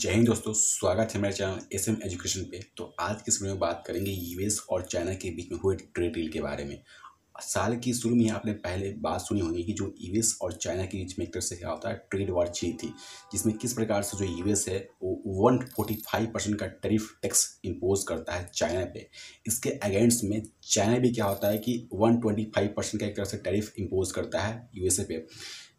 जय हिंद दोस्तों, स्वागत है मेरे चैनल एसएम एजुकेशन पे। तो आज की इस वीडियो में बात करेंगे यूएस और चाइना के बीच में हुए ट्रेड डील के बारे में। साल की शुरू में आपने पहले बात सुनी होगी कि जो यूएस और चाइना के बीच में एक तरह से क्या होता है, ट्रेड वॉर चली थी, जिसमें किस प्रकार से जो यूएस है वो 145% का टैरिफ टैक्स इम्पोज करता है चाइना पे। इसके अगेंस्ट में चाइना भी क्या होता है कि 125% का एक तरह से टैरिफ इम्पोज करता है यूएसए पे।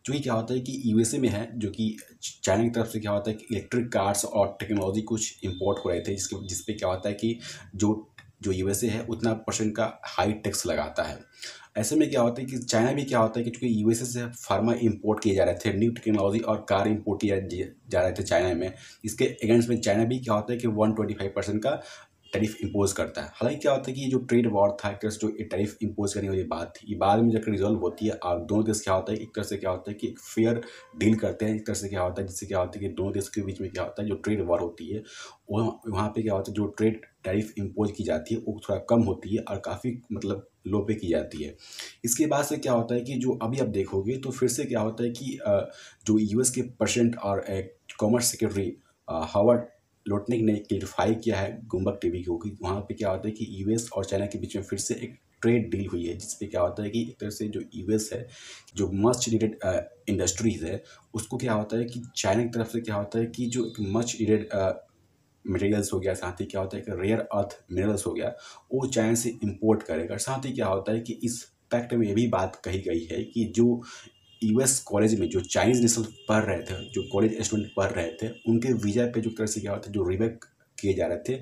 जो कि क्या होता है कि यूएसए में है, जो कि चाइना की तरफ से क्या होता है कि इलेक्ट्रिक कार्स और टेक्नोलॉजी कुछ इंपोर्ट हो रहे थे, जिसपे क्या होता है कि जो जो यूएसए है उतना परसेंट का हाई टैक्स लगाता है। ऐसे में क्या होता है कि चाइना भी क्या होता है कि चूंकि यूएसए से फार्मा इंपोर्ट किए जा रहे थे, न्यू टेक्नोलॉजी और कार इंपोर्ट किए जा रहे थे चाइना में, इसके अगेंस्ट में चाइना भी क्या होता है कि 125% का टैरिफ इम्पोज करता है। हालांकि क्या होता है कि ये जो ट्रेड वॉर था, एक तरह से जो टैरिफ इम्पोज करने वाली बात थी, ये बाद में जाकर रिजॉल्व होती है और दोनों देश क्या होता है, एक तरह से क्या होता है कि एक फेयर डील करते हैं। एक तरह से क्या होता है, जिससे क्या होता है कि दोनों देश के बीच में क्या होता है, जो ट्रेड वॉर होती है वहाँ पे क्या होता है, जो ट्रेड टैरिफ इम्पोज की जाती है वो थोड़ा कम होती है और काफ़ी मतलब लो पे की जाती है। इसके बाद से क्या होता है कि जो अभी आप देखोगे तो फिर से क्या होता है कि जो यूएस के प्रेसिडेंट और कॉमर्स सेक्रेटरी हावर्ड लोटनिक ने क्लियरिफाई किया है गुम्बक टीवी को कि वहाँ पे क्या होता है कि यूएस और चाइना के बीच में फिर से एक ट्रेड डील हुई है, जिसपे क्या होता है कि एक तरह से जो यूएस है, जो मच नीडेड इंडस्ट्रीज है, उसको क्या होता है कि चाइना की तरफ से क्या होता है कि जो मच नीडेड मटेरियल्स हो गया, साथ ही क्या होता है कि रेयर अर्थ मिनरल्स हो गया, वो चाइना से इंपोर्ट करेगा। साथ ही क्या होता है कि इस फैक्ट में ये भी बात कही गई है कि जो यूएस कॉलेज में जो चाइनीज नेशनल पढ़ रहे थे, जो कॉलेज स्टूडेंट पढ़ रहे थे, उनके वीज़ा पे जो तरह से क्या होता है, जो रिबेक किए जा रहे थे,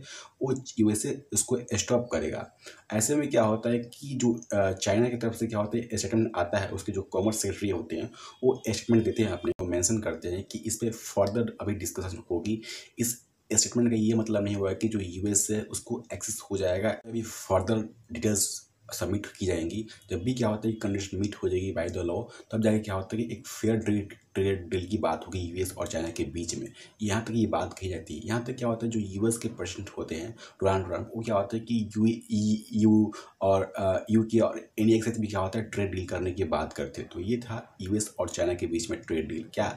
वो यूएसए उसको स्टॉप करेगा। ऐसे में क्या होता है कि जो चाइना की तरफ से क्या होता है, स्टेटमेंट आता है, उसके जो कॉमर्स सेक्रेटरी होते हैं वो स्टेटमेंट देते हैं, अपने को मेंशन करते हैं कि इस पर फर्दर अभी डिस्कशन होगी। इस स्टेटमेंट का ये मतलब नहीं हुआ कि जो यूएस है उसको एक्सेस हो जाएगा, अभी फर्दर डिटेल्स सबमिट की जाएंगी। जब भी क्या होता है कि कंडीशन मीट हो जाएगी बाय द लॉ, तब जाके क्या होता है कि एक फेयर ट्रेड डील की बात होगी यूएस और चाइना के बीच में। यहाँ तक ये बात कही जाती है। यहाँ तक क्या होता है, जो यूएस के प्रेसिडेंट होते हैं डोनाल्ड ट्रंप, वो क्या होता है कि यू और यूके और इंडिया के साथ भी क्या होता है ट्रेड डील करने की बात करते हैं। तो ये था यूएस और चाइना के बीच में ट्रेड डील। क्या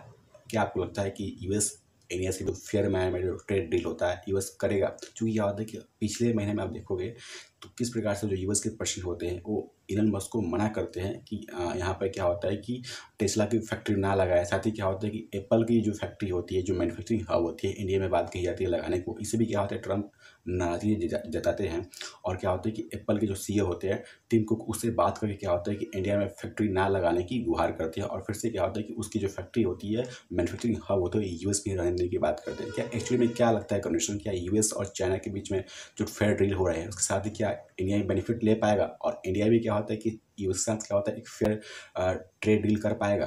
क्या आपको लगता है कि यूएस इंडिया से जो फेयर मैनर में जो ट्रेड डील होता है यूएस करेगा? क्योंकि याद है कि पिछले महीने में आप देखोगे तो किस प्रकार से जो यूएस के प्रेसिडेंट होते हैं वो इलन मस्क को मना करते हैं कि यहाँ पर क्या होता है कि टेस्ला की फैक्ट्री ना लगाए। साथ ही क्या होता है कि एप्पल की जो फैक्ट्री होती है, जो मैन्युफैक्चरिंग हब होती है, इंडिया में बात कही जाती है लगाने को। इससे भी क्या होता है, ट्रंप नाराजगी जताते हैं। और क्या होता है कि एप्पल के जो सीईओ होते हैं टिम कुक, उससे बात करके क्या होता है कि इंडिया में फैक्ट्री ना लगाने की गुहार करते हैं। और फिर से क्या होता है कि उसकी जो फैक्ट्री होती है, मैन्युफैक्चरिंग हब होता है, यूएस में रहने की बात करते हैं। क्या एक्चुअली में क्या लगता है कंडीशन, क्या यूएस और चाइना के बीच में जो फेयर डील हो रहे हैं उसके साथ ही क्या इंडिया भी बेनिफिट ले पाएगा, और इंडिया भी क्या होता है कि यूएस के साथ क्या होता है एक फेयर ट्रेड डील कर पाएगा?